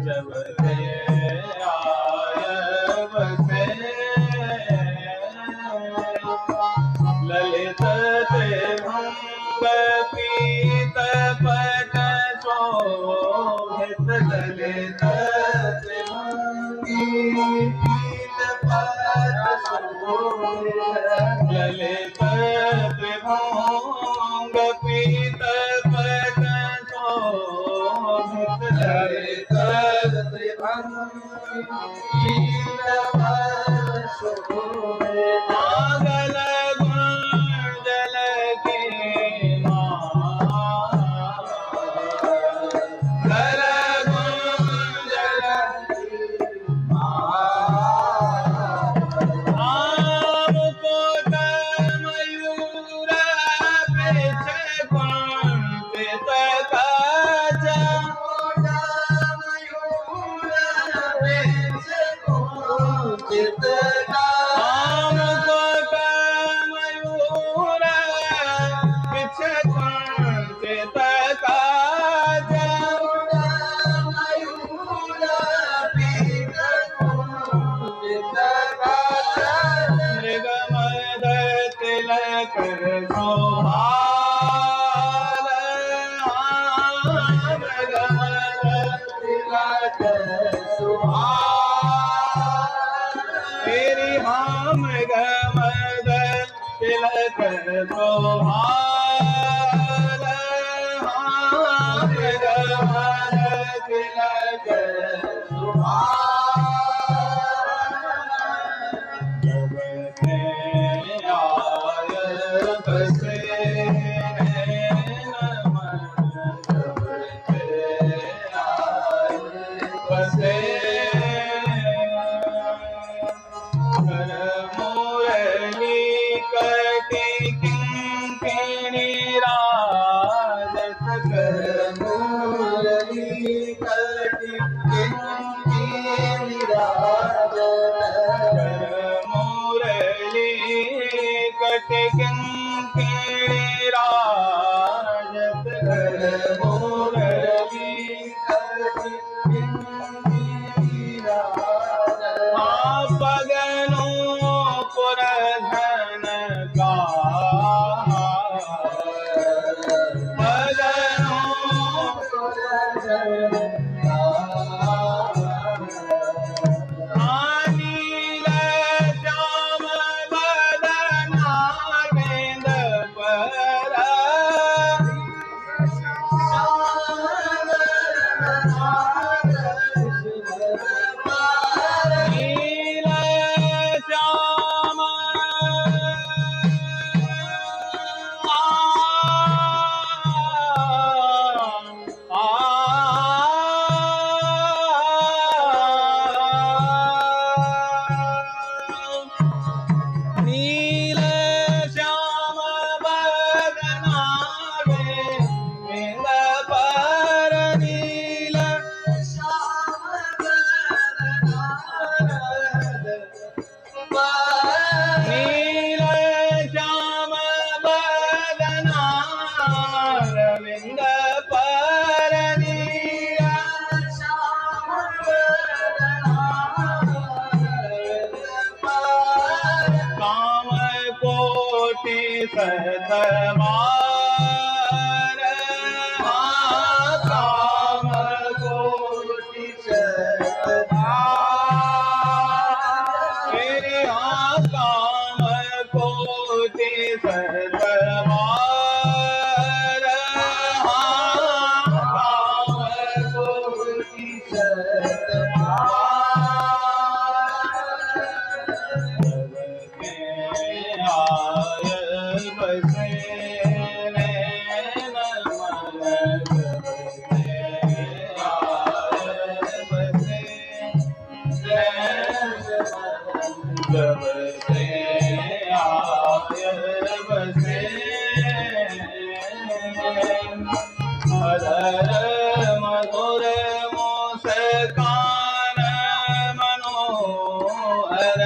जब से आय बसे ललित त्रिभंग पीत पट शोभित ललित त्रिभंगी पीत पट शोभित ललित त्रिभंग पीत पट शोभित ललित त्रिभंगी पीत पट शोभित मांगल गुंजल की मांगल गुंजल आम कोट मयूर पीछे कुंठित काज आम कोट मयूर पीछे कुंठित काज मृगमद तिलक शोभाल मृगमद तिलक शोभाल तेरी हम मृगमद तिलक शोभाल मृगमद तिलक जब से आय बसे नमन जब से आय बसे कर मुरली कटी किंकिणी राजत कर मुरली कटी किंकिणी राजत मुरली कट किंकिणी राजत कर मुरली कट किंकिणी राजत पगनो पुरधन का पगनो पुरधन नील श्याम बदना गेंद पर नील श्याम नील श्याम बदना गेंद पर नील श्याम बदना नील श्याम बदना रविंद पर नील श्याम बदना काम कोटि सहतवार काम कोटि सहतवार तेरे काम कोटि सहतवार काम कोटि आय बसे जब से आय बसे मधुर मधुर मुस्कान मनोहर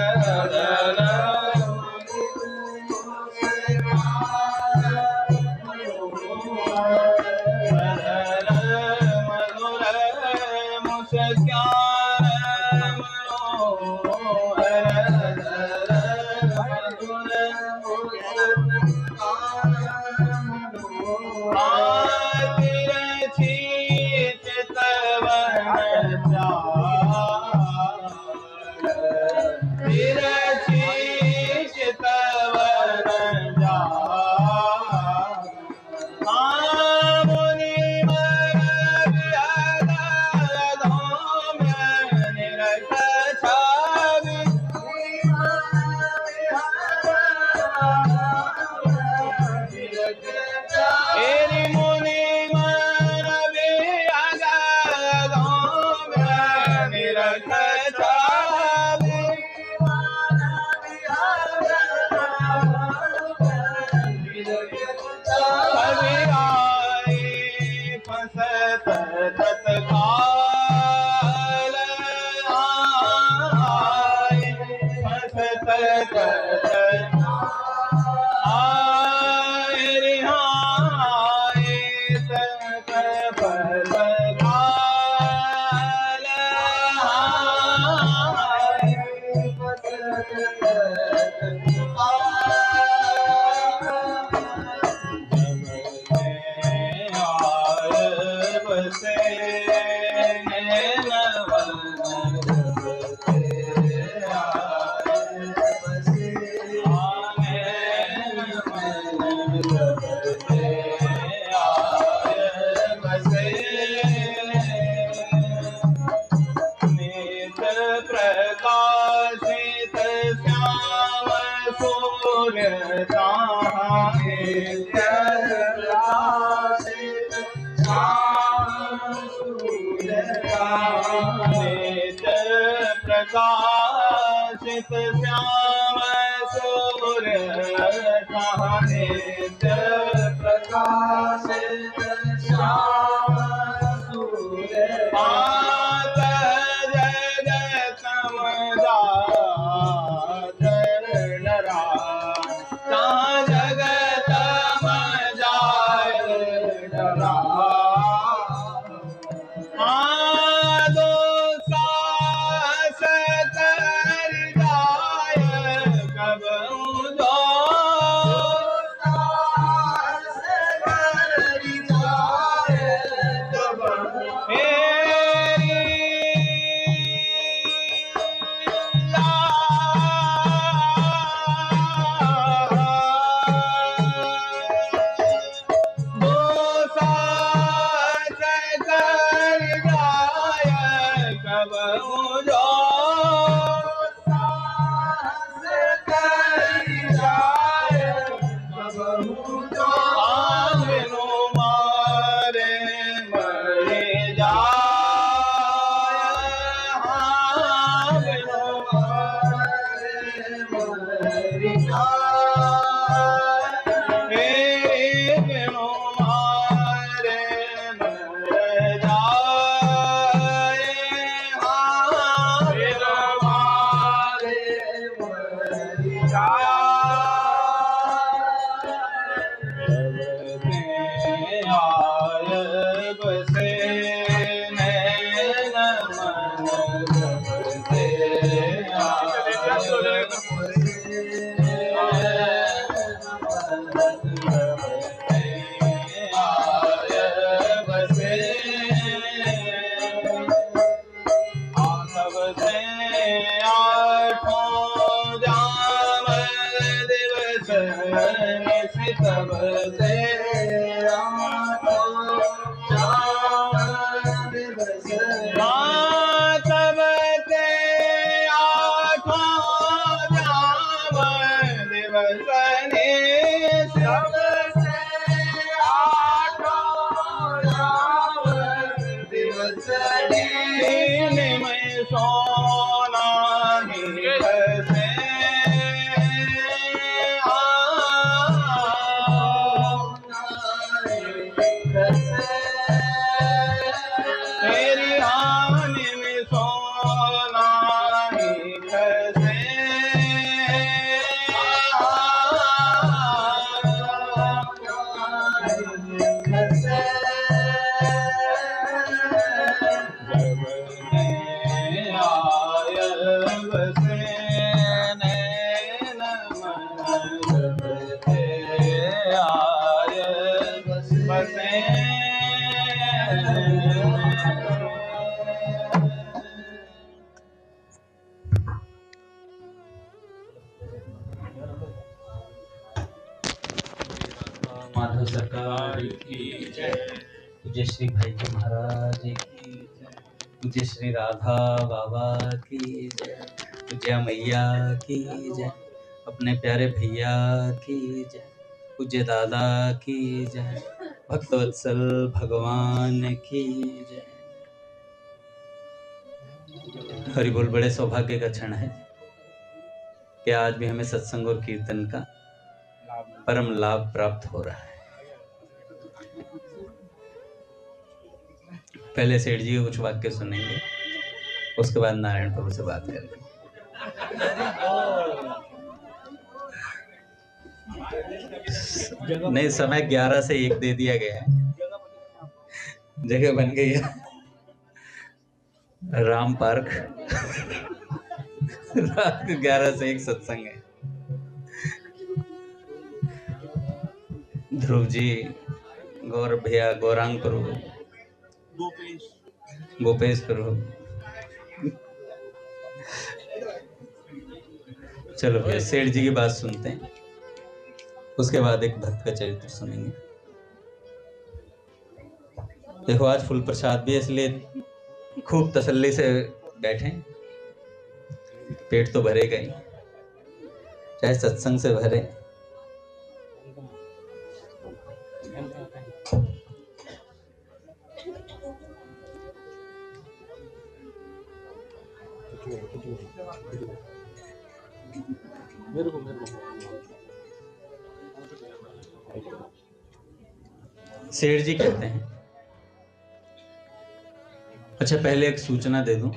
लालित श्याम सूर्य नित्य प्रकाशित श्याम सूर्य आत जगत मजात डरा जगत मजाय डरा आदो सास कर जाय कब उदो सास कर जाय कब माधव सरकार की जय। पूज्य श्री भाई जी महाराज की जय। पूज्य श्री राधा बाबा की जय। पूज्य मैया की जय। अपने प्यारे भैया की जय। पूज्य दादा की जय। भक्तवत्सल भगवान की जय। हरि बोल। बड़े सौभाग्य का क्षण है कि आज भी हमें सत्संग और कीर्तन का परम लाभ प्राप्त हो रहा है। पहले सेठ जी के कुछ वाक्य सुनेंगे, उसके बाद नारायण प्रभु से बात करेंगे। नहीं, समय 11 से 1 दे दिया गया है, जगह बन गई है राम पार्क। रात को 11 से 1 सत्संग है। ध्रुव जी, गौर भैया, गौरांग प्रभु, गोपेश प्रभु, चलो भैया सेठ जी की बात सुनते हैं, उसके बाद एक भक्त का चरित्र सुनेंगे। देखो आज फुल प्रसाद भी है, इसलिए खूब तसल्ली से बैठे। पेट तो भरेगा ही, चाहे सत्संग से भरे। सेठ जी कहते हैं, अच्छा पहले एक सूचना दे दूं,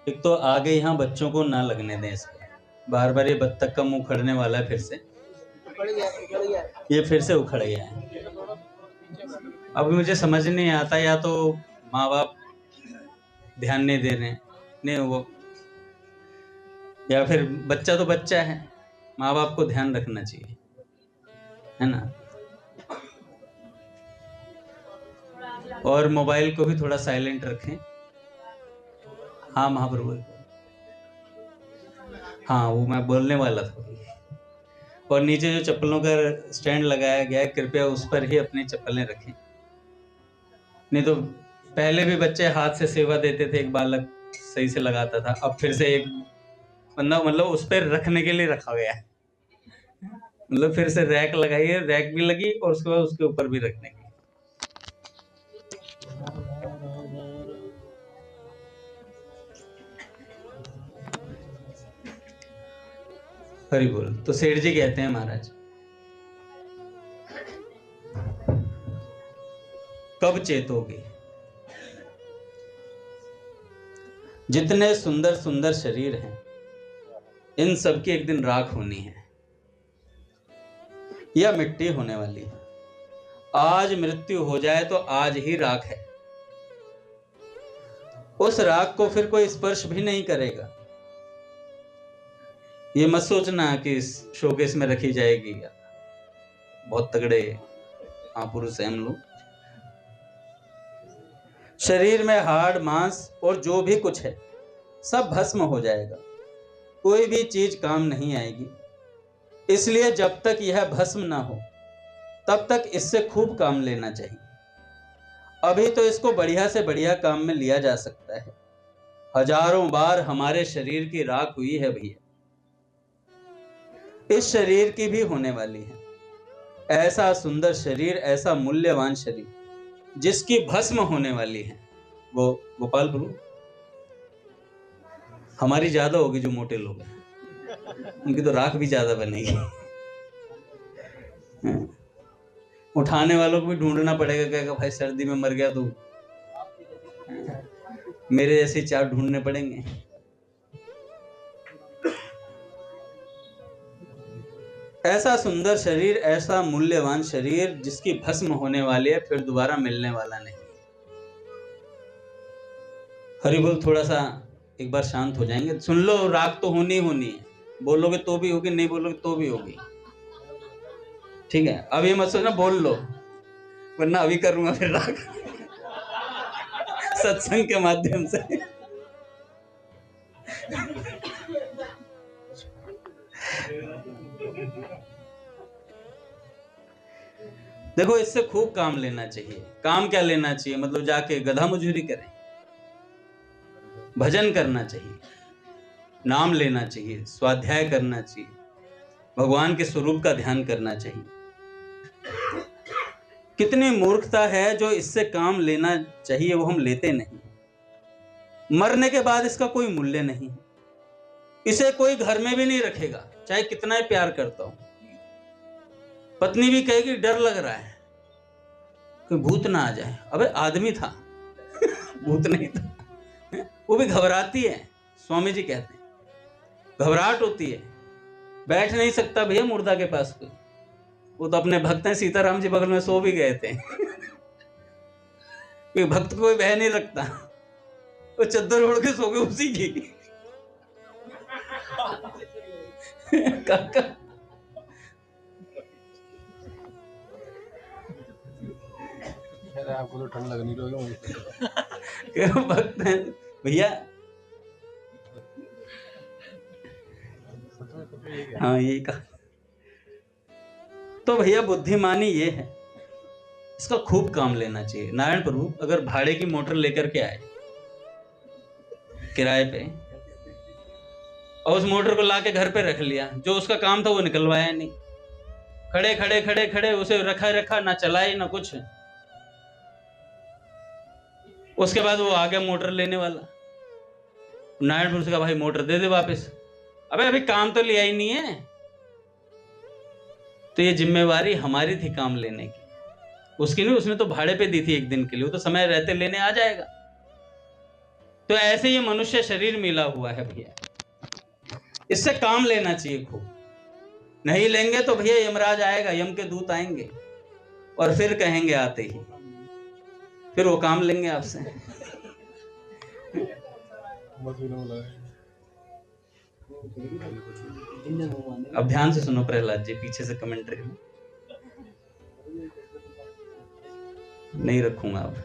एक तो आगे यहाँ बच्चों को ना लगने दें इस पे, बार बार ये बत्तख का मुंह उखड़ने वाला है, फिर से ये फिर से उखड़ गया है। अब मुझे समझ नहीं आता, या तो माँ बाप ध्यान नहीं दे रहे हैं, नहीं वो, या फिर बच्चा तो बच्चा है, माँ बाप को ध्यान रखना चाहिए, है ना। और मोबाइल को भी थोड़ा साइलेंट रखें। हाँ महाप्रभु, हाँ वो मैं बोलने वाला था। और नीचे जो चप्पलों का स्टैंड लगाया गया है, कृपया उस पर ही अपनी चप्पलें रखें। नहीं तो पहले भी बच्चे हाथ से सेवा देते थे, एक बालक सही से लगाता था, अब फिर से एक बंदा मतलब उस पर रखने के लिए रखा गया है, मतलब फिर से रैक लगाई है, रैक भी लगी और उसके बाद उसके ऊपर भी रखने की। हरि बोल। तो सेठ जी कहते हैं, महाराज कब चेतोगे, जितने सुंदर सुंदर शरीर हैं इन सब की एक दिन राख होनी है, या मिट्टी होने वाली है। आज मृत्यु हो जाए तो आज ही राख है, उस राख को फिर कोई स्पर्श भी नहीं करेगा। ये मत सोचना कि इस शोकेस में रखी जाएगी, बहुत तगड़े महापुरुष हैं हम लोग। शरीर में हाड़ मांस और जो भी कुछ है सब भस्म हो जाएगा, कोई भी चीज काम नहीं आएगी। इसलिए जब तक यह भस्म ना हो तब तक इससे खूब काम लेना चाहिए। अभी तो इसको बढ़िया से बढ़िया काम में लिया जा सकता है। हजारों बार हमारे शरीर की राख हुई है भैया, इस शरीर की भी होने वाली है। ऐसा सुंदर शरीर, ऐसा मूल्यवान शरीर जिसकी भस्म होने वाली है, वो गोपाल प्रभु हमारी ज्यादा होगी, जो मोटे लोग हैं उनकी तो राख भी ज्यादा बनेगी। उठाने वालों को भी ढूंढना पड़ेगा, क्या भाई सर्दी में मर गया तो मेरे जैसे चार ढूंढने पड़ेंगे। ऐसा सुंदर शरीर, ऐसा मूल्यवान शरीर जिसकी भस्म होने वाली है, फिर दोबारा मिलने वाला नहीं। हरि बोल। थोड़ा सा एक बार शांत हो जाएंगे, सुन लो, राख तो होनी होनी है, बोलोगे तो भी होगी, नहीं बोलोगे तो भी होगी, ठीक है। अब ये मत सोचना बोल लो, वरना अभी करूंगा फिर राख सत्संग के माध्यम से। देखो, इससे खूब काम लेना चाहिए। काम क्या लेना चाहिए, मतलब जाके गधा मजूरी करें, भजन करना चाहिए, नाम लेना चाहिए, स्वाध्याय करना चाहिए, भगवान के स्वरूप का ध्यान करना चाहिए। कितनी मूर्खता है जो इससे काम लेना चाहिए वो हम लेते नहीं। मरने के बाद इसका कोई मूल्य नहीं है, इसे कोई घर में भी नहीं रखेगा, चाहे कितना ही प्यार करता हो। पत्नी भी कहेगी डर लग रहा है कि भूत ना आ जाए, अबे आदमी था भूत नहीं था। वो भी घबराती है, स्वामी जी कहते हैं घबराहट होती है, बैठ नहीं सकता भैया मुर्दा के पास कोई। वो तो अपने भक्त हैं, सीताराम जी बगल में सो भी गए थे कोई भक्त को कोई बह नहीं लगता, वो चद्दर ओढ़ के सो गए उसी की काका आपको तो ठंड लग नहीं रही भक्त हैं भैया। हाँ यही कहा। तो भैया बुद्धिमानी ये है, इसका खूब काम लेना चाहिए। नारायण प्रभु अगर भाड़े की मोटर लेकर के आए किराए पे, और उस मोटर को लाके घर पे रख लिया, जो उसका काम था वो निकलवाया नहीं, खड़े खड़े खड़े खड़े उसे रखा रखा, ना चलाई ना कुछ। उसके बाद वो आ गया मोटर लेने वाला, नारायण प्रभु से कहा भाई मोटर दे दे वापस। अबे अभी काम तो लिया ही नहीं है, तो ये जिम्मेवारी हमारी थी काम लेने की, उसकी नहीं। उसने तो भाड़े पे दी थी एक दिन के लिए, वो तो समय रहते लेने आ जाएगा। तो ऐसे ये मनुष्य शरीर मिला हुआ है भैया, इससे काम लेना चाहिए खूब। नहीं लेंगे तो भैया यमराज आएगा, यम के दूत आएंगे और फिर कहेंगे आते ही, फिर वो काम लेंगे आपसे। अब ध्यान से सुनो प्रहलाद जी, पीछे से कमेंट्री में नहीं रखूंगा। अब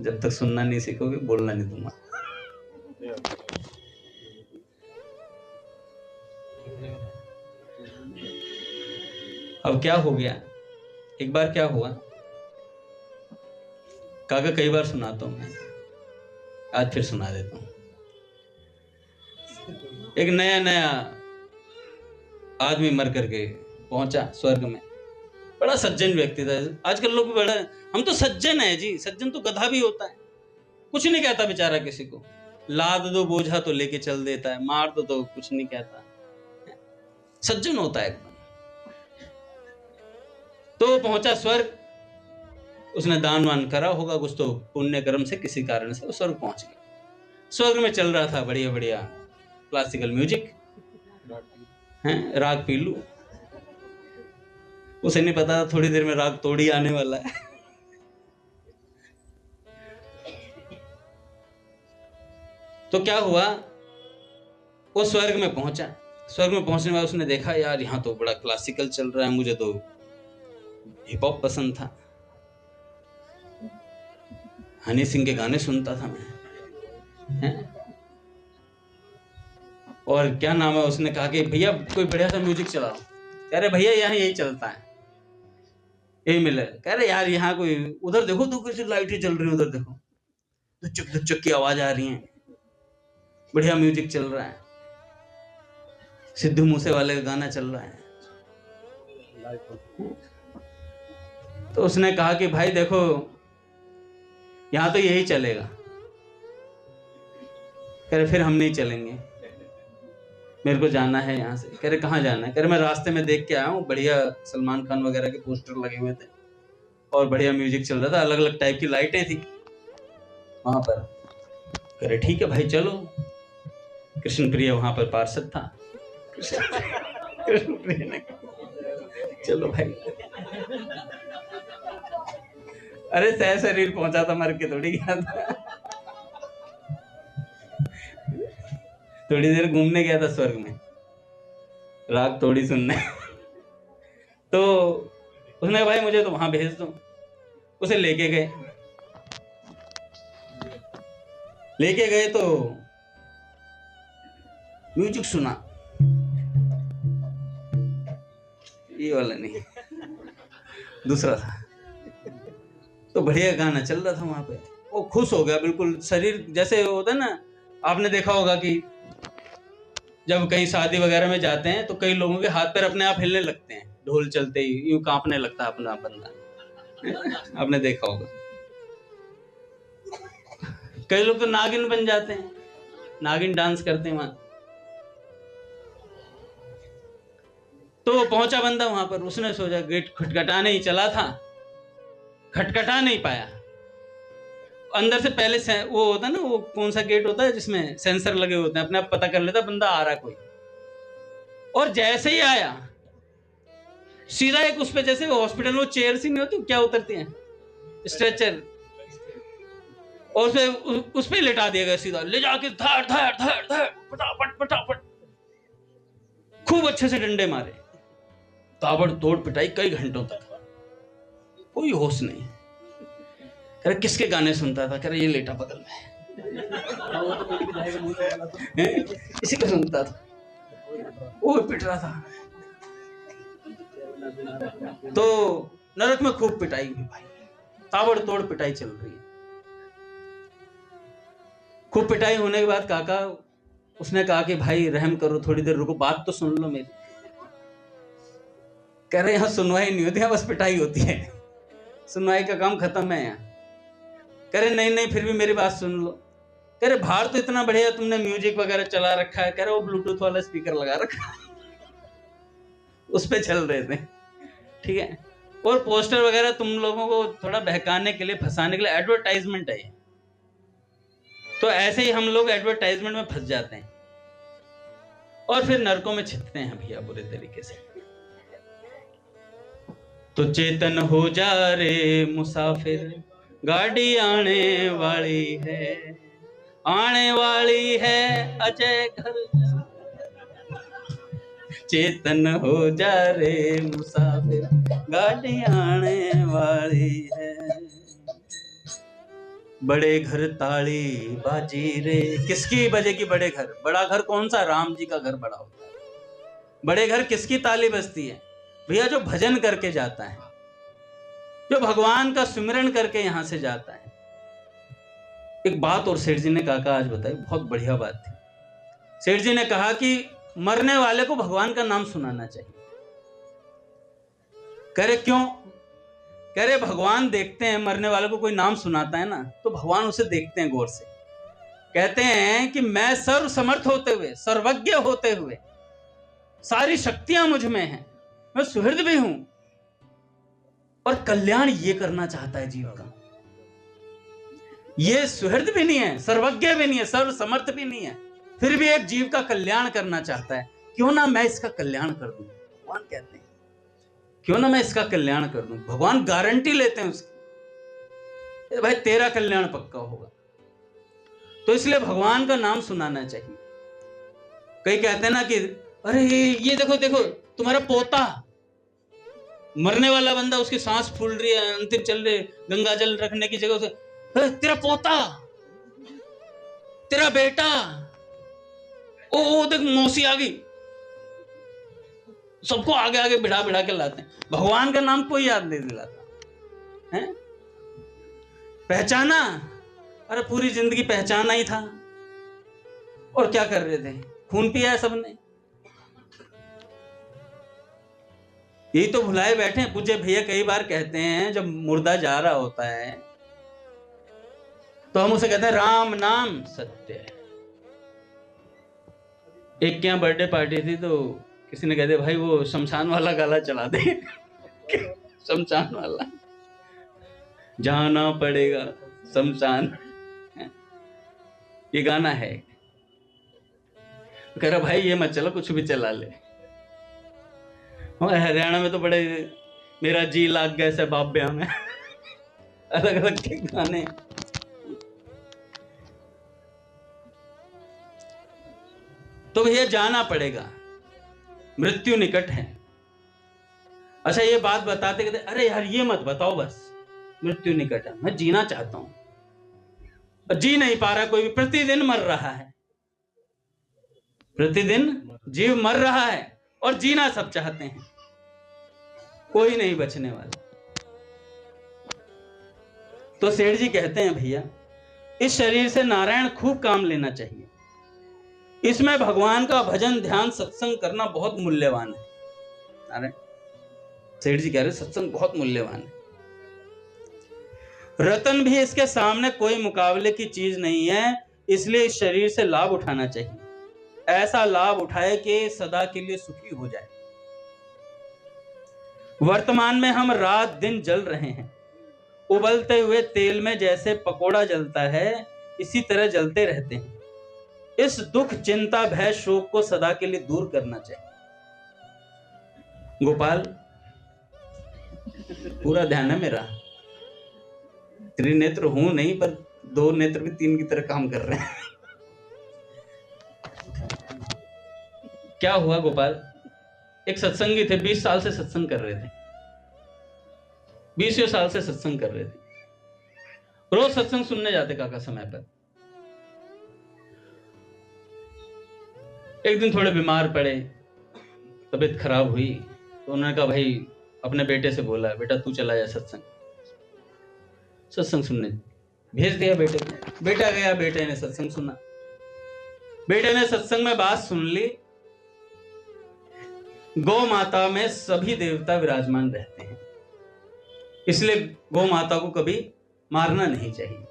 जब तक सुनना नहीं सीखोगे बोलना नहीं दूंगा। अब क्या हो गया, एक बार क्या हुआ, काका कई बार सुनाता हूं मैं, आज फिर सुना देता हूं। एक नया नया आदमी मर करके पहुंचा स्वर्ग में, बड़ा सज्जन व्यक्ति था। आजकल लोग बड़ा, हम तो सज्जन है जी, सज्जन तो गधा भी होता है, कुछ नहीं कहता बेचारा किसी को, लाद दो बोझा तो लेके चल देता है, मार दो तो कुछ नहीं कहता, सज्जन होता है एकदम। तो पहुंचा स्वर्ग, उसने दान वान करा होगा कुछ, तो पुण्य कर्म से किसी कारण से वो स्वर्ग पहुंच गया। स्वर्ग में चल रहा था बढ़िया बढ़िया क्लासिकल म्यूजिक, हैं राग पीलू। उसे नहीं पता था थोड़ी देर में राग तोड़ी आने वाला है। तो क्या हुआ, वो स्वर्ग में पहुंचा। स्वर्ग में पहुंचने वाला उसने देखा, यार यहाँ तो बड़ा क्लासिकल चल रहा है, मुझे तो हिप हॉप पसंद था, हनी सिंह के गाने सुनता था मैं, हैं? और क्या नाम है, उसने कहा कि भैया कोई बढ़िया सा म्यूजिक चलाओ। कह रहे भैया यहाँ यही चलता है, यही मिले। कह रहे यार यहाँ कोई, उधर देखो तो कैसी लाइटें चल रही है, उधर देखो धुचक की आवाज आ रही है, बढ़िया म्यूजिक चल रहा है, सिद्धू मूसे वाले का गाना चल रहा है। तो उसने कहा कि भाई देखो यहाँ तो यही चलेगा। कह रहे फिर हम नहीं चलेंगे, मेरे को जाना है यहाँ से। कह रहे कहाँ जाना है? कह रहे मैं रास्ते में देख के आया हूँ, बढ़िया सलमान खान वगैरह के पोस्टर लगे हुए थे और बढ़िया म्यूजिक चल रहा था, अलग अलग टाइप की लाइटें थी वहां पर। कह रहे ठीक है भाई चलो। कृष्ण प्रिय वहां पर पार्षद था। कृष्ण प्रिय ने चलो भाई। अरे सह शरीर पहुंचा था, मर के थोड़ी गया था, थोड़ी देर घूमने गया था स्वर्ग में, राग थोड़ी सुनने। तो उसने कहा भाई मुझे तो वहां भेज दो। उसे लेके गए तो म्यूजिक सुना, ये वाला नहीं दूसरा था। तो बढ़िया गाना चल रहा था वहां पे, वो खुश हो गया बिल्कुल। शरीर जैसे होता है ना, आपने देखा होगा कि जब कहीं शादी वगैरह में जाते हैं तो कई लोगों के हाथ पैर अपने आप हिलने लगते हैं, ढोल चलते ही यूं कांपने लगता है अपना बंदा। आपने देखा होगा कई लोग तो नागिन बन जाते हैं, नागिन डांस करते हैं वहां। तो पहुंचा बंदा वहां पर, उसने सोचा गेट खटखटाने ही चला था, खटखटा नहीं पाया। अंदर से पहले वो होता है ना, वो कौन सा गेट होता है जिसमें सेंसर लगे होते हैं, अपने आप पता कर लेता बंदा आ रहा कोई। और जैसे ही आया सीधा एक उस पे, जैसे हॉस्पिटल में चेयर सी नहीं होती क्या उतरती हैं, स्ट्रेचर, और उस पे लेटा दिया गया सीधा, ले जाके धड़ धड़ धड़ धड़ फटाफट फटाफट खूब अच्छे से डंडे मारे, ताबड़ तोड़ पिटाई कई घंटों तक, कोई होश नहीं। कह रहे किसके गाने सुनता था? कह रहे ये लेटा बगल में इसी को सुनता था, वो पिट रहा था। तो नरक में खूब पिटाई हुई भाई, ताबड़ तोड़ पिटाई चल रही है। खूब पिटाई होने के बाद काका उसने कहा कि भाई रहम करो, थोड़ी देर रुको, बात तो सुन लो मेरी। कह रहे यहाँ सुनवाई नहीं होती, यहाँ बस पिटाई होती है, सुनवाई का काम खत्म है यहाँ। कह रहे नहीं फिर भी मेरी बात सुन लो। कह रहे बाहर तो इतना बढ़िया तुमने म्यूजिक वगैरह चला रखा है, कह रहे वो ब्लूटूथ वाला स्पीकर लगा रखा है, उस पे चल रहे थे। ठीक है। और पोस्टर वगैरह तुम लोगों को थोड़ा बहकाने के लिए, फंसाने के लिए, एडवर्टाइजमेंट है ये। तो ऐसे ही हम लोग एडवर्टाइजमेंट में फंस जाते हैं और फिर नरकों में छिपते हैं भैया बुरे तरीके से। तो चेतन हो जा रे मुसाफिर, गाड़ी आने वाली है, आने वाली है अजय घर। चेतन हो जा रे मुसाफिर, गाड़ी आने वाली है। बड़े घर ताली बाजी रे, किसकी बजेगी बड़े घर? बड़ा घर कौन सा? राम जी का घर बड़ा होता है। बड़े घर किसकी ताली बजती है भैया? जो भजन करके जाता है, जो भगवान का सुमिरन करके यहां से जाता है। एक बात और सेठ जी ने काका आज बताई, बहुत बढ़िया बात थी। सेठ जी ने कहा कि मरने वाले को भगवान का नाम सुनाना चाहिए। कह रहे क्यों? कह रहे भगवान देखते हैं मरने वाले को कोई नाम सुनाता है ना, तो भगवान उसे देखते हैं गौर से। कहते हैं कि मैं सर्व समर्थ होते हुए, सर्वज्ञ होते हुए, सारी शक्तियां मुझ में हैं, मैं सुहृद भी हूं और कल्याण ये करना चाहता है जीव का। ये सुहृद भी नहीं है, सर्वज्ञ भी नहीं है, सर्व समर्थ भी नहीं है, फिर भी एक जीव का कल्याण करना चाहता है। क्यों ना मैं इसका कल्याण कर दूं, भगवान कहते हैं, क्यों ना मैं इसका कल्याण कर दूं। भगवान गारंटी लेते हैं उसकी, भाई तेरा कल्याण पक्का होगा। तो इसलिए भगवान का नाम सुनाना चाहिए। कई कहते हैं ना कि अरे ये देखो देखो तुम्हारा पोता, मरने वाला बंदा, उसकी सांस फूल रही है, अंतिम चल रही, गंगा जल रखने की जगह से तेरा पोता, तेरा बेटा, ओ देख मौसी आ गई, सबको आगे आगे बिठा बिठा के लाते हैं। भगवान का नाम कोई याद नहीं दिलाता है। पहचाना? अरे पूरी जिंदगी पहचाना ही था, और क्या कर रहे थे? खून पिया है सबने, यही तो भुलाए बैठे हैं। पूज्य भैया कई बार कहते हैं जब मुर्दा जा रहा होता है तो हम उसे कहते हैं राम नाम सत्य है। एक के यहाँ बर्थडे पार्टी थी तो किसी ने कहते भाई वो शमशान वाला गाना चला दे। शमशान वाला, जाना पड़ेगा शमशान, ये गाना है। कह रहा भाई ये मत चलो, कुछ भी चला ले। हरियाणा में तो बड़े मेरा जी लाग गया से बाप ब्याह में अलग अलग के गाने। तो भैया जाना पड़ेगा, मृत्यु निकट है। अच्छा ये बात बताते कहते अरे यार ये मत बताओ, बस मृत्यु निकट है, मैं जीना चाहता हूं। जी नहीं पा रहा कोई भी, प्रतिदिन मर रहा है, प्रतिदिन जीव मर रहा है और जीना सब चाहते हैं, कोई नहीं बचने वाला। तो सेठ जी कहते हैं भैया इस शरीर से नारायण खूब काम लेना चाहिए, इसमें भगवान का भजन ध्यान सत्संग करना बहुत मूल्यवान है। अरे सेठ जी कह रहे सत्संग बहुत मूल्यवान है, रतन भी इसके सामने कोई मुकाबले की चीज नहीं है, इसलिए इस शरीर से लाभ उठाना चाहिए, ऐसा लाभ उठाए कि सदा के लिए सुखी हो जाए। वर्तमान में हम रात दिन जल रहे हैं, उबलते हुए तेल में जैसे पकोड़ा जलता है इसी तरह जलते रहते हैं। इस दुख चिंता भय शोक को सदा के लिए दूर करना चाहिए। गोपाल पूरा ध्यान है मेरा, त्रिनेत्र हूं नहीं पर दो नेत्र भी तीन की तरह काम कर रहे हैं। क्या हुआ गोपाल, एक सत्संगी थे, 20 साल से सत्संग कर रहे थे, 20 साल से सत्संग कर रहे थे, रोज सत्संग सुनने जाते काका समय पर। एक दिन थोड़े बीमार पड़े, तबीयत खराब हुई, तो उन्होंने कहा भाई अपने बेटे से बोला बेटा तू चला जा सत्संग सुनने, भेज दिया बेटे को। बेटा गया, बेटे ने सत्संग सुना, बेटे ने सत्संग में बात सुन ली। गौ माता में सभी देवता विराजमान रहते हैं, इसलिए गौ माता को कभी मारना नहीं चाहिए।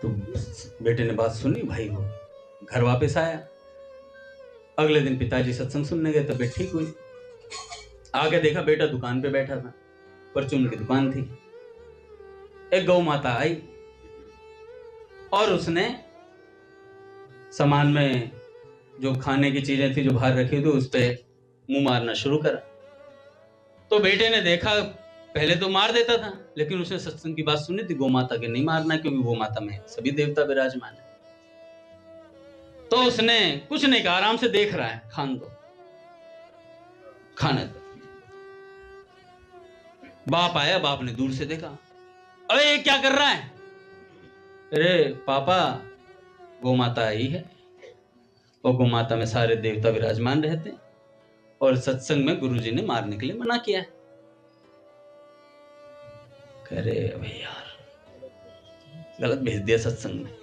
तो बेटे ने बात सुनी, भाई वो घर वापस आया, अगले दिन पिताजी सत्संग सुनने गए, तबीयत ठीक हुई। आके देखा बेटा दुकान पे बैठा था, परचून की दुकान थी। एक गौ माता आई और उसने सामान में जो खाने की चीजें थी जो बाहर रखी थी उस पे मुंह मारना शुरू करा। तो बेटे ने देखा, पहले तो मार देता था, लेकिन उसने सत्संग की बात सुनी थी गौ माता के नहीं मारना, क्योंकि गौ माता में सभी देवता विराजमान है। तो उसने कुछ नहीं कहा, आराम से देख रहा है, खान दो, खाने दो। बाप आया, बाप ने दूर से देखा, अरे ये क्या कर रहा है? अरे पापा, गौ माता आई है और गौ माता में सारे देवता विराजमान रहते हैं और सत्संग में गुरुजी ने मारने के लिए मना किया है। कह रहे अबे यार, गलत भेज दिया सत्संग में।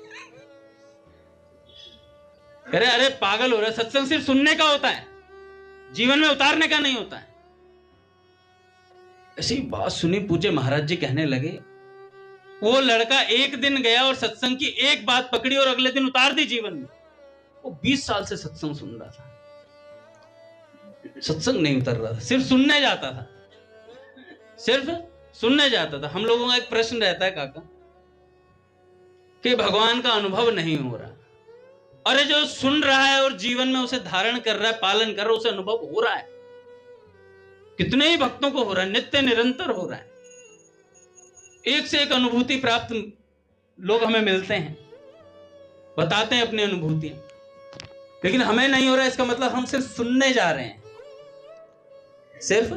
कह रहे अरे पागल हो रहा है, सत्संग सिर्फ सुनने का होता है, जीवन में उतारने का नहीं होता है। ऐसी बात सुनी, पूज्य महाराज जी कहने लगे, वो लड़का एक दिन गया और सत्संग की एक बात पकड़ी और अगले दिन उतार दी जीवन में। वो 20 साल से सत्संग सुन रहा था, सत्संग नहीं उतर रहा था, सिर्फ सुनने जाता था, सिर्फ सुनने जाता था। हम लोगों का एक प्रश्न रहता है काका कि भगवान का अनुभव नहीं हो रहा। अरे जो सुन रहा है और जीवन में उसे धारण कर रहा है, पालन कर रहा है, उसे अनुभव हो रहा है। कितने ही भक्तों को हो रहा है, नित्य निरंतर हो रहा है। एक से एक अनुभूति प्राप्त लोग हमें मिलते हैं, बताते हैं अपनी अनुभूतियां, लेकिन हमें नहीं हो रहा है। इसका मतलब हम सिर्फ सुनने जा रहे हैं, सिर्फ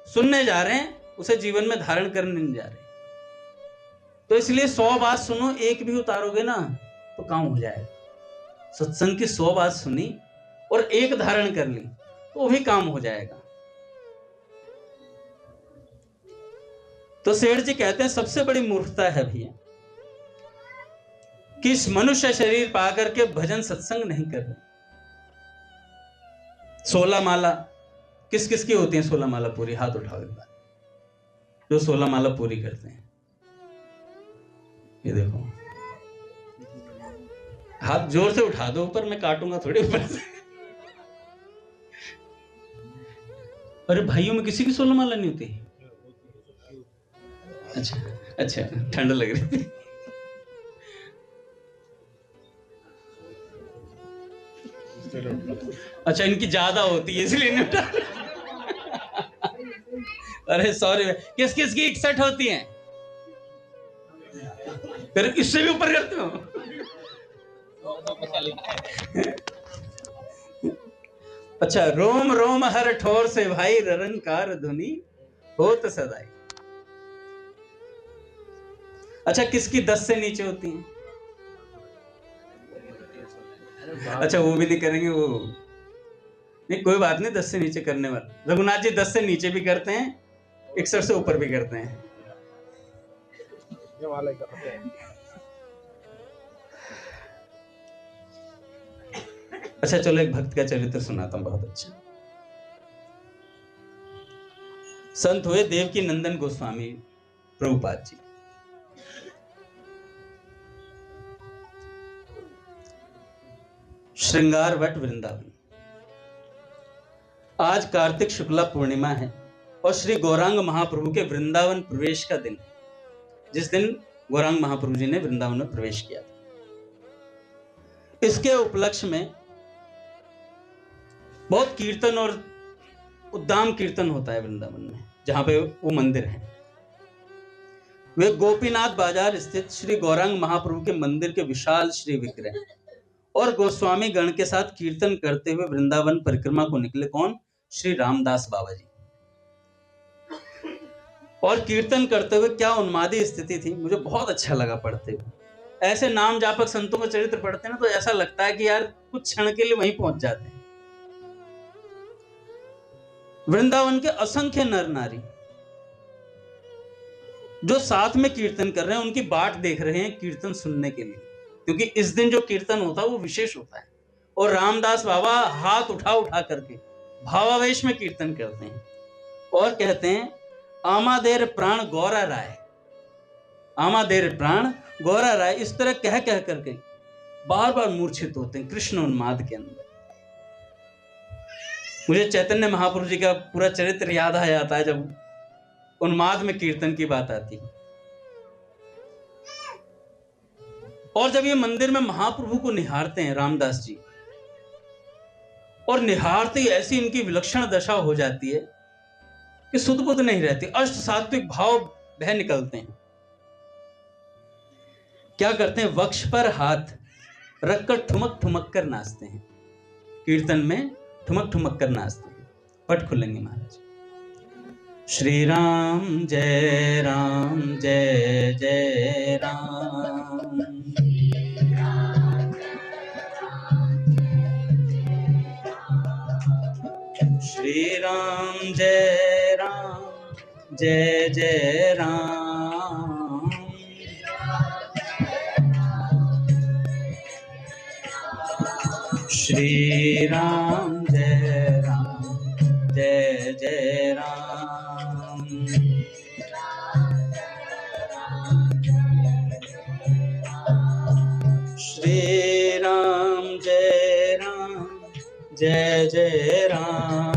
सुनने जा रहे हैं, उसे जीवन में धारण करने नहीं जा रहे। तो इसलिए 100 बात सुनो, एक भी उतारोगे ना तो काम हो जाएगा। सत्संग की 100 बात सुनी और एक धारण कर ली तो भी काम हो जाएगा। तो सेठ जी कहते हैं सबसे बड़ी मूर्खता है भैया कि इस मनुष्य शरीर पाकर के भजन सत्संग नहीं कर रहे। 16 माला किस किस की होती है? 16 माला पूरी, हाथ उठाओ एक बार जो 16 माला पूरी करते हैं। ये देखो, हाथ जोर से उठा दो ऊपर, मैं काटूंगा थोड़ी ऊपर से। अरे भाइयों में किसी की 16 माला नहीं होती? अच्छा अच्छा, ठंड लग रही थी। अच्छा, इनकी ज्यादा होती है इसलिए नहीं उठा। अरे सॉरी, किस किस की 61 होती हैं? फिर इससे भी ऊपर करते हो? अच्छा, रोम रोम हर ठोर से भाई ररनकार धुनी होत सदाई। अच्छा, किसकी 10 से नीचे होती हैं? अच्छा, वो भी नहीं करेंगे वो, नहीं कोई बात नहीं। 10 से नीचे करने वाले रघुनाथ जी 10 से नीचे भी करते हैं, 61 से ऊपर भी करते हैं। अच्छा चलो, एक भक्त का चरित्र सुनाता हूं, बहुत अच्छा। संत हुए देवकी नंदन गोस्वामी प्रभुपाद जी। श्रृंगार वट वृंदावन। आज कार्तिक शुक्ला पूर्णिमा है और श्री गौरांग महाप्रभु के वृंदावन प्रवेश का दिन, जिस दिन गौरांग महाप्रभु जी ने वृंदावन में प्रवेश किया था। इसके उपलक्ष्य में बहुत कीर्तन और उद्दाम कीर्तन होता है वृंदावन में, जहां पे वो मंदिर है। वे गोपीनाथ बाजार स्थित श्री गौरांग महाप्रभु के मंदिर के विशाल श्री विग्रह और गोस्वामी गण के साथ कीर्तन करते हुए वृंदावन परिक्रमा को निकले। कौन? श्री रामदास बाबा जी। और कीर्तन करते हुए क्या उन्मादी स्थिति थी, मुझे बहुत अच्छा लगा पढ़ते हुए। ऐसे नाम जापक संतों का चरित्र पढ़ते हैं ना तो ऐसा लगता है कि यार कुछ क्षण के लिए वहीं पहुंच जाते हैं। वृंदावन के असंख्य नर नारी जो साथ में कीर्तन कर रहे हैं, उनकी बाट देख रहे हैं कीर्तन सुनने के लिए, क्योंकि इस दिन जो कीर्तन होता है वो विशेष होता है। और रामदास बाबा हाथ उठा उठा करके भावावेश में कीर्तन करते हैं और कहते हैं, आमादेर प्राण गौरा राय, आमादेर प्राण गौरा राय। इस तरह कह कह करके बार बार मूर्छित होते हैं कृष्ण उन्माद के अंदर। मुझे चैतन्य महाप्रभु जी का पूरा चरित्र याद आ जाता है जब उन्माद में कीर्तन की बात आती है। और जब ये मंदिर में महाप्रभु को निहारते हैं रामदास जी, और निहारते ही ऐसी इनकी विलक्षण दशा हो जाती है कि सुध बुध नहीं रहती, अष्ट सात्विक भाव बह निकलते हैं। क्या करते हैं, वक्ष पर हाथ रखकर ठुमक ठुमक कर नाचते हैं, कीर्तन में ठुमक ठुमक कर नाचते हैं। पट खुलेंगे महाराज। श्री राम जय जय राम। श्री राम जय राम। श्री राम जय राम। श्री राम जय राम।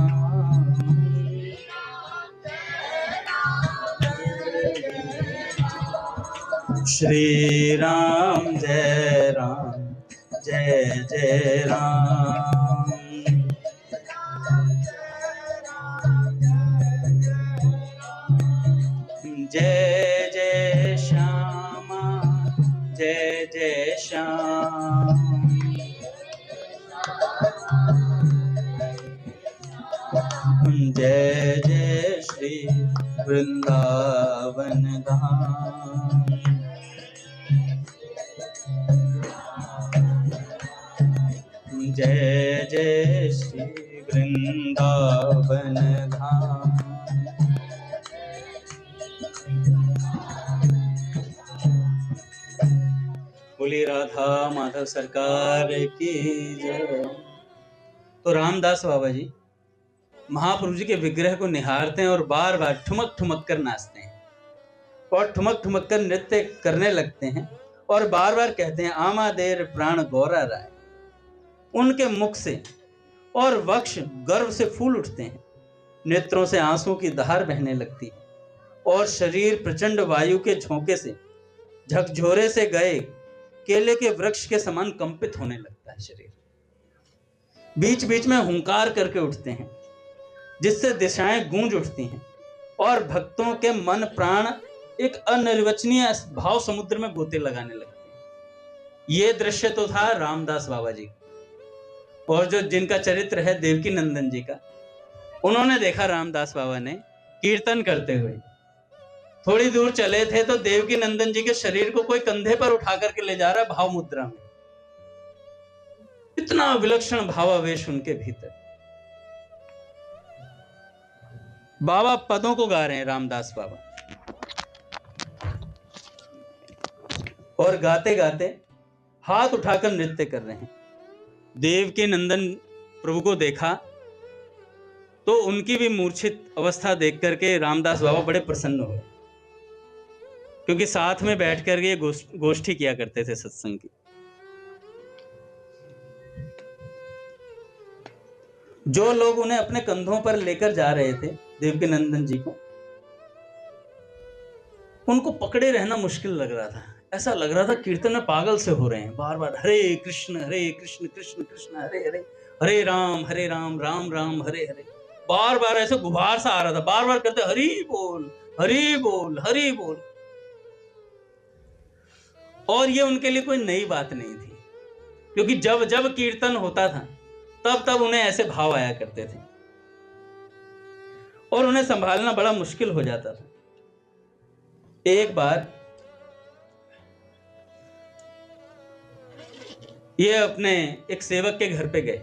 श्री राम जय राम। जय जय श्यामा जय श्याम। जय जय श्री वृंदावन धाम। जय जय श्री वृंदावन धाम। बोली राधा माधव सरकार की जय। तो रामदास बाबा जी महाप्रभु जी के विग्रह को निहारते हैं और बार बार ठुमक ठुमक कर नाचते हैं और ठुमक ठुमक कर नृत्य करने लगते हैं और बार बार कहते हैं आमा देर प्राण गौरा राय। उनके मुख से और वक्ष गर्व से फूल उठते हैं, नेत्रों से आंसुओं की धार बहने लगती है और शरीर प्रचंड वायु के झोंके से झकझोरे से गए केले के वृक्ष के समान कंपित होने लगता है शरीर। बीच बीच में हुंकार करके उठते हैं जिससे दिशाएं गूंज उठती हैं और भक्तों के मन प्राण एक अनिर्वचनीय भाव समुद्र में गोते लगाने लगते हैं। ये दृश्य तो था रामदास बाबा जी और जो जिनका चरित्र है देवकी नंदन जी का, उन्होंने देखा रामदास बाबा ने कीर्तन करते हुए। थोड़ी दूर चले थे तो देवकी नंदन जी के शरीर को कोई कंधे पर उठा करके ले जा रहा है भाव मुद्रा में। इतना विलक्षण भावावेश उनके भीतर। बाबा पदों को गा रहे हैं रामदास बाबा, और गाते गाते हाथ उठाकर नृत्य कर रहे हैं। देवकी नंदन प्रभु को देखा तो उनकी भी मूर्छित अवस्था देख करके रामदास बाबा बड़े प्रसन्न हुए, क्योंकि साथ में बैठ कर ये गोष्ठी किया करते थे सत्संग की। जो लोग उन्हें अपने कंधों पर लेकर जा रहे थे देवकी नंदन जी को, उनको पकड़े रहना मुश्किल लग रहा था। ऐसा लग रहा था कीर्तन में पागल से हो रहे हैं। बार बार हरे कृष्ण कृष्ण कृष्ण हरे हरे, हरे राम राम राम हरे हरे, बार बार ऐसे गुबार सा आ रहा था। बार बार कहते हरि बोल हरि बोल हरि बोल। और ये उनके लिए कोई नई बात नहीं थी, क्योंकि जब जब कीर्तन होता था तब तब उन्हें ऐसे भाव आया करते थे और उन्हें संभालना बड़ा मुश्किल हो जाता था। एक बार ये अपने एक सेवक के घर पे गए।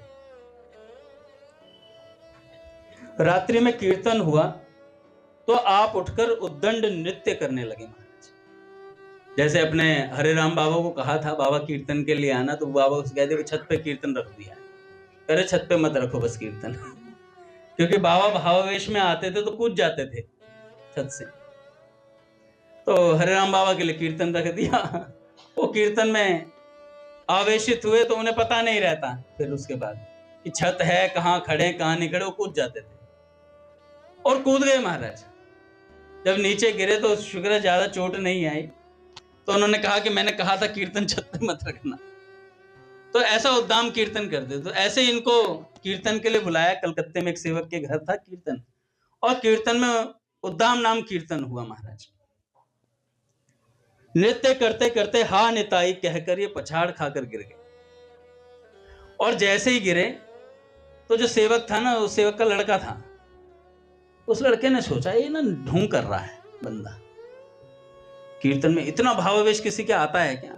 रात्रि में कीर्तन हुआ तो आप उठकर उद्दंड नृत्य करने लगे महाराज। जैसे अपने हरे राम बाबा को कहा था बाबा कीर्तन के लिए आना, तो बाबा उसे कहते छत पे कीर्तन रख दिया। अरे छत पे मत रखो बस कीर्तन, क्योंकि बाबा भावावेश में आते थे तो कूद जाते थे छत से। तो हरे राम बाबा के लिए कीर्तन रख दिया। वो कीर्तन में आवेशित हुए तो उन्हें पता नहीं रहता फिर उसके बाद कि छत है, कहाँ खड़े कहाँ नहीं खड़े, वो कूद जाते थे और कूद गए महाराज। जब नीचे गिरे तो शुक्र है ज्यादा चोट नहीं आई। तो उन्होंने कहा कि मैंने कहा था कीर्तन छत पे मत रखना। तो ऐसा उद्दाम कीर्तन करते। तो ऐसे इनको कीर्तन के लिए बुलाया। कलकत्ते में एक सेवक के घर था कीर्तन, और कीर्तन में उद्दाम नाम कीर्तन हुआ महाराज। नृत्य करते करते हा निताई कहकर ये पछाड़ खाकर गिर गए। और जैसे ही गिरे तो जो सेवक था ना, उस सेवक का लड़का था, उस लड़के ने सोचा ये ना ढोंग कर रहा है बंदा। कीर्तन में इतना भावावेश किसी के आता है क्या?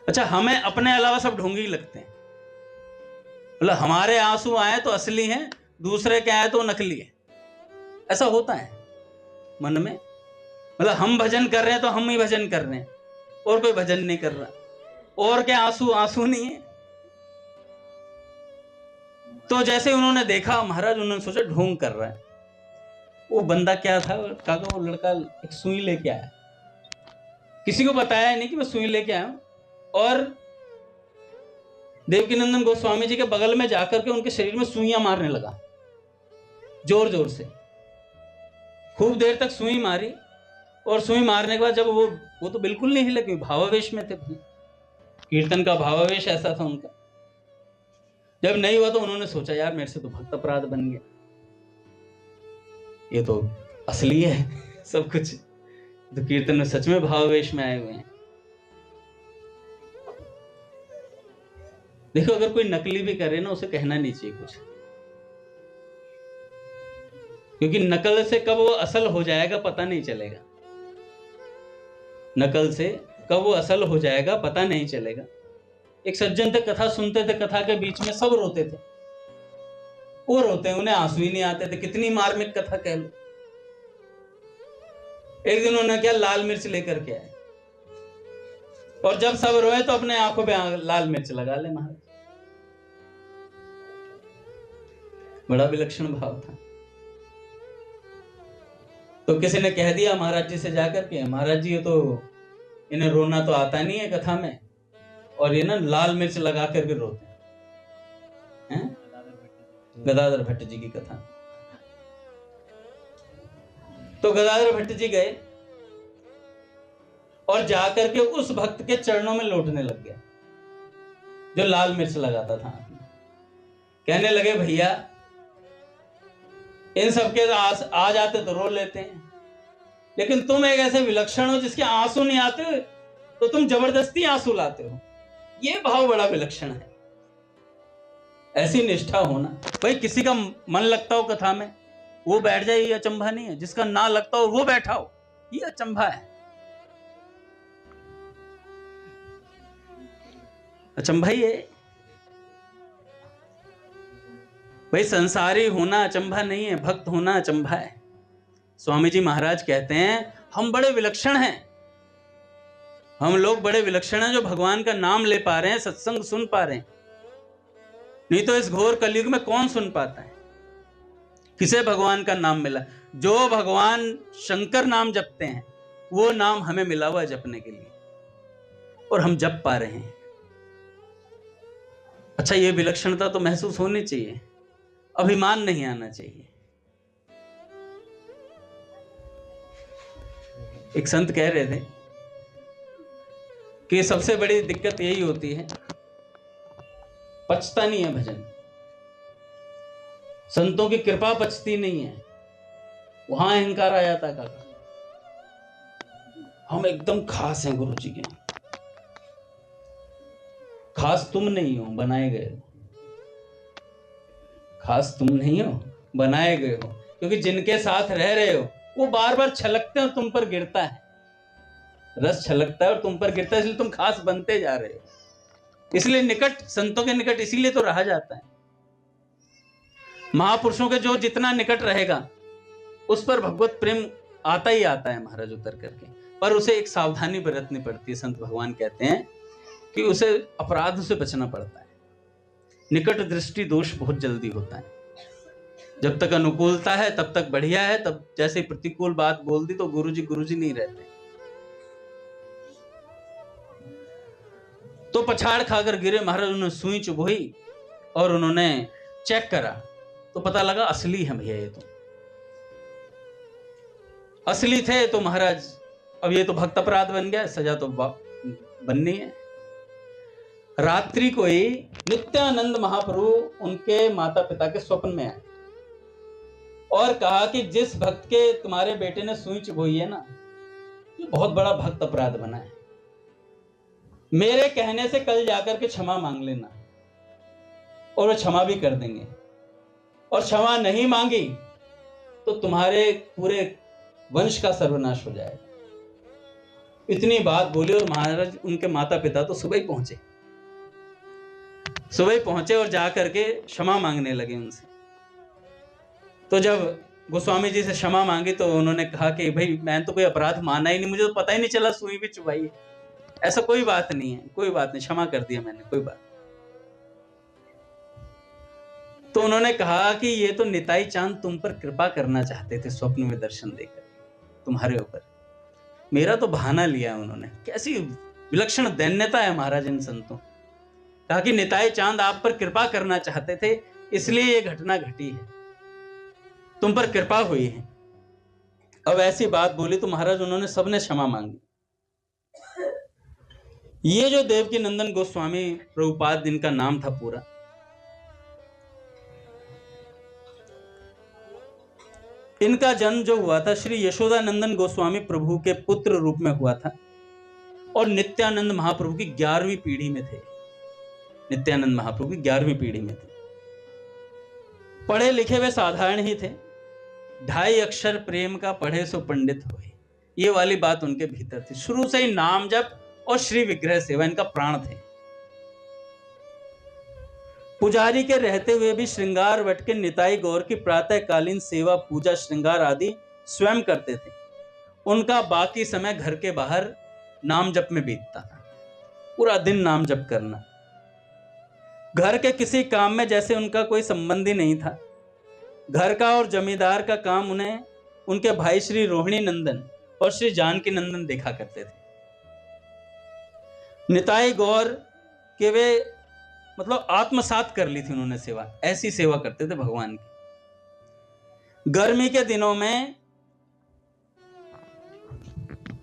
अच्छा, हमें अपने अलावा सब ढोंगी लगते हैं। मतलब हमारे आंसू आए तो असली हैं, दूसरे के आए तो नकली है। ऐसा होता है मन में। मतलब हम भजन कर रहे हैं तो हम ही भजन कर रहे हैं, और कोई भजन नहीं कर रहा, और क्या आंसू आंसू नहीं है। तो जैसे उन्होंने देखा महाराज, उन्होंने सोचा ढोंग कर रहा है। वो बंदा क्या था काका, वो लड़का एक सुई लेके आया। किसी को बताया नहीं कि मैं सुई लेके आया हूं। और देवकीनंदन गोस्वामी जी के बगल में जाकर के उनके शरीर में सुइयां मारने लगा, जोर जोर से। खूब देर तक सुई मारी, और सुई मारने के बाद जब वो तो बिल्कुल नहीं हिले, क्योंकि भावावेश में थे। कीर्तन का भावावेश ऐसा था उनका। जब नहीं हुआ तो उन्होंने सोचा यार मेरे से तो भक्त अपराध बन गया, ये तो असली है सब कुछ। तो कीर्तन में सच में भावावेश में आए हुए हैं। देखो, अगर कोई नकली भी करे ना, उसे कहना नहीं चाहिए कुछ, क्योंकि नकल से कब वो असल हो जाएगा पता नहीं चलेगा। नकल से कब वो असल हो जाएगा पता नहीं चलेगा। एक सज्जन थे, कथा सुनते थे, कथा के बीच में सब रोते थे। वो रोते, उन्हें आंसू ही नहीं आते थे, कितनी मार्मिक कथा कह लो। एक दिन उन्होंने क्या, लाल मिर्च लेकर के आए, और जब सब रोए तो अपने आंखों पे लाल मिर्च लगा ले महाराज। बड़ा विलक्षण भाव था। तो किसी ने कह दिया महाराज जी से जाकर के, महाराज जी ये तो इन्हें रोना तो आता नहीं है कथा में, और ये ना लाल मिर्च लगा करके रोते हैं। गदाधर भट्ट जी की कथा। तो गदाधर भट्ट जी गए और जाकर के उस भक्त के चरणों में लौटने लग गया जो लाल मिर्च लगाता था। कहने लगे भैया इन सबके आ जाते तो रो लेते हैं, लेकिन तुम एक ऐसे विलक्षण हो जिसके आंसू नहीं आते, तो तुम जबरदस्ती आंसू लाते हो। ये भाव बड़ा विलक्षण है। ऐसी निष्ठा होना। भाई किसी का मन लगता हो कथा में, वो बैठ जाए, ये अचंभा नहीं है। जिसका ना लगता हो वो बैठा हो, ये अचंभा है। अचंभा ही है भाई। संसारी होना अचंभा नहीं है, भक्त होना अचंभा है। स्वामी जी महाराज कहते हैं हम बड़े विलक्षण हैं, हम लोग बड़े विलक्षण हैं जो भगवान का नाम ले पा रहे हैं, सत्संग सुन पा रहे हैं। नहीं तो इस घोर कलयुग में कौन सुन पाता है? किसे भगवान का नाम मिला? जो भगवान शंकर नाम जपते हैं वो नाम हमें मिला हुआ जपने के लिए, और हम जप पा रहे हैं। अच्छा, ये विलक्षणता तो महसूस होनी चाहिए, अभिमान नहीं आना चाहिए। एक संत कह रहे थे कि सबसे बड़ी दिक्कत यही होती है, पचता नहीं है भजन। संतों की कृपा पचती नहीं है, वहां अहंकार आ जाता है। काका हम एकदम खास हैं गुरु जी के। खास तुम नहीं हो, बनाए गए हो। खास तुम नहीं हो, बनाए गए हो। क्योंकि जिनके साथ रह रहे हो वो बार बार छलकते हैं और तुम पर गिरता है। रस छलकता है और तुम पर गिरता है, इसलिए तुम खास बनते जा रहे हो। इसलिए निकट, संतों के निकट इसीलिए तो रहा जाता है। महापुरुषों के जो जितना निकट रहेगा उस पर भगवत प्रेम आता ही आता है महाराज उतर करके। पर उसे एक सावधानी बरतनी पड़ती है। संत भगवान कहते हैं कि उसे अपराध से बचना पड़ता है। निकट दृष्टि दोष बहुत जल्दी होता है। जब तक अनुकूलता है तब तक बढ़िया है, तब जैसे प्रतिकूल बात बोल दी तो गुरुजी नहीं रहते। तो पछाड़ खाकर गिरे महाराज, उन्होंने सुई चुभोई और उन्होंने चेक करा तो पता लगा असली है भैया, ये तो असली थे। तो महाराज अब ये तो भक्त अपराध बन गया, सजा तो बननी है। रात्रि को ही नित्यानंद महाप्रभु उनके माता पिता के स्वप्न में आए और कहा कि जिस भक्त के तुम्हारे बेटे ने सुई चुभोई है ना, ये बहुत बड़ा भक्त अपराध बना है। मेरे कहने से कल जाकर के क्षमा मांग लेना, और वो क्षमा भी कर देंगे। और क्षमा नहीं मांगी तो तुम्हारे पूरे वंश का सर्वनाश हो जाएगा। इतनी बात बोली और महाराज उनके माता पिता तो सुबह ही पहुंचे, और जाकर के क्षमा मांगने लगे उनसे। तो जब गोस्वामी जी से क्षमा मांगी तो उन्होंने कहा कि भाई मैंने तो कोई अपराध माना ही नहीं, मुझे तो पता ही नहीं चला सुई भी चुभाई है, ऐसा कोई बात नहीं है, कोई बात नहीं, क्षमा कर दिया मैंने, कोई बात। तो उन्होंने कहा कि ये तो निताई चांद तुम पर कृपा करना चाहते थे स्वप्न में दर्शन देकर तुम्हारे ऊपर, मेरा तो बहाना लिया उन्होंने। कैसी विलक्षण दैन्यता है महाराज इन संतों। कहा कि निताई चांद आप पर कृपा करना चाहते थे, इसलिए ये घटना घटी है, तुम पर कृपा हुई है। अब ऐसी बात बोली तो महाराज उन्होंने सबने क्षमा मांगी। ये जो देवकी नंदन गोस्वामी प्रभुपाद जिनका नाम था पूरा, इनका जन्म जो हुआ था श्री यशोदानंदन गोस्वामी प्रभु के पुत्र रूप में हुआ था और नित्यानंद महाप्रभु की 11वीं पीढ़ी में थे। नित्यानंद महाप्रभु की 11वीं पीढ़ी में थे। पढ़े लिखे वे साधारण ही थे, 2.5 अक्षर प्रेम का पढ़े सो पंडित हुए, ये वाली बात उनके भीतर थी। शुरू से ही नाम जप और श्री विग्रह सेवा इनका प्राण थे। पुजारी के रहते हुए भी श्रृंगार वट के निताई गौर की प्रातःकालीन सेवा पूजा श्रृंगार आदि स्वयं करते थे। उनका बाकी समय घर के बाहर नाम जप में बीतता था, पूरा दिन नाम जप करना। घर के किसी काम में जैसे उनका कोई संबंध ही नहीं था। घर का और जमींदार का काम उन्हें उनके भाई श्री रोहिणी नंदन और श्री जानकी नंदन देखा करते थे। निताई गौर के वे मतलब आत्मसात कर ली थी उन्होंने सेवा, ऐसी सेवा करते थे भगवान की। गर्मी के दिनों में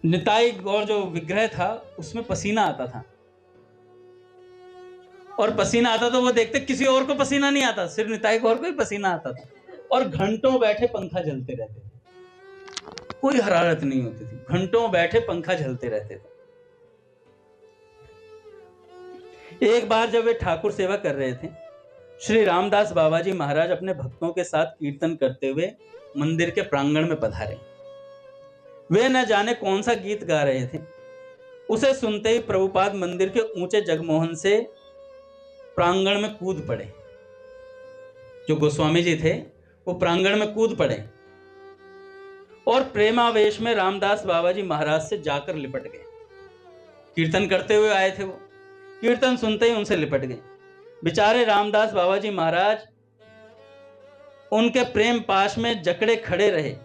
निताई गौर जो विग्रह था उसमें पसीना आता था, और पसीना आता तो वो देखते किसी और को पसीना नहीं आता, सिर्फ निताई गौर को ही पसीना आता था। और घंटों बैठे पंखा जलते रहते थे, कोई हरारत नहीं होती थी, घंटों बैठे पंखा झलते रहते थे। एक बार जब वे ठाकुर सेवा कर रहे थे, श्री रामदास बाबा जी महाराज अपने भक्तों के साथ कीर्तन करते हुए मंदिर के प्रांगण में पधारे। वे न जाने कौन सा गीत गा रहे थे, उसे सुनते ही प्रभुपाद मंदिर के ऊंचे जगमोहन से प्रांगण में कूद पड़े। जो गोस्वामी जी थे वो प्रांगण में कूद पड़े और प्रेमावेश में रामदास बाबा जी महाराज से जाकर लिपट गए। कीर्तन करते हुए आए थे वो, कीर्तन सुनते ही उनसे लिपट गए। बेचारे रामदास बाबा जी महाराज उनके प्रेम पाश में जकड़े खड़े रहे।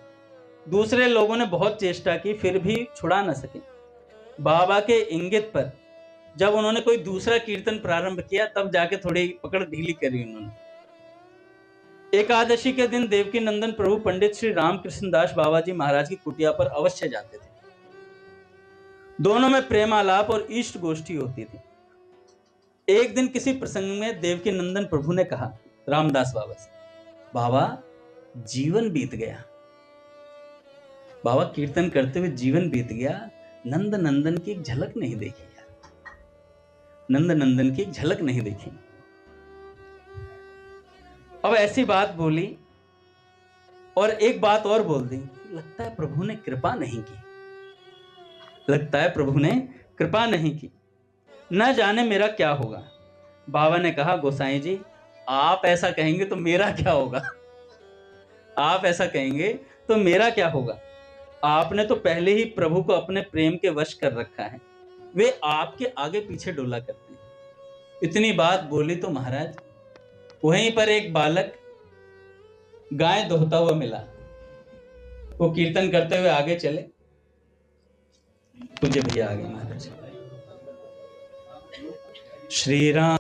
दूसरे लोगों ने बहुत चेष्टा की, फिर भी छुड़ा न सके। बाबा के इंगित पर जब उन्होंने कोई दूसरा कीर्तन प्रारंभ किया, तब जाके थोड़ी पकड़ ढीली करी उन्होंने। एकादशी के दिन देवकी नंदन प्रभु पंडित श्री रामकृष्ण दास बाबा जी महाराज की कुटिया पर अवश्य जाते थे। दोनों में प्रेमालाप और इष्ट गोष्ठी होती थी। एक दिन किसी प्रसंग में देवकी नंदन प्रभु ने कहा रामदास बाबा से, बाबा जीवन बीत गया, बाबा कीर्तन करते हुए जीवन बीत गया, नंद नंदन की एक झलक नहीं देखी यार, नंद नंदन की एक झलक नहीं देखी। अब ऐसी बात बोली और एक बात और बोल दी, लगता है प्रभु ने कृपा नहीं की, लगता है प्रभु ने कृपा नहीं की, न जाने मेरा क्या होगा। बाबा ने कहा, गोसाई जी आप ऐसा कहेंगे तो मेरा क्या होगा, आप ऐसा कहेंगे तो मेरा क्या होगा। आपने तो पहले ही प्रभु को अपने प्रेम के वश कर रखा है, वे आपके आगे पीछे डोला करते हैं। इतनी बात बोली तो महाराज वहीं पर एक बालक गाय दोहता हुआ मिला। वो कीर्तन करते हुए आगे चले, तुझे भैया आगे महाराज। श्री राम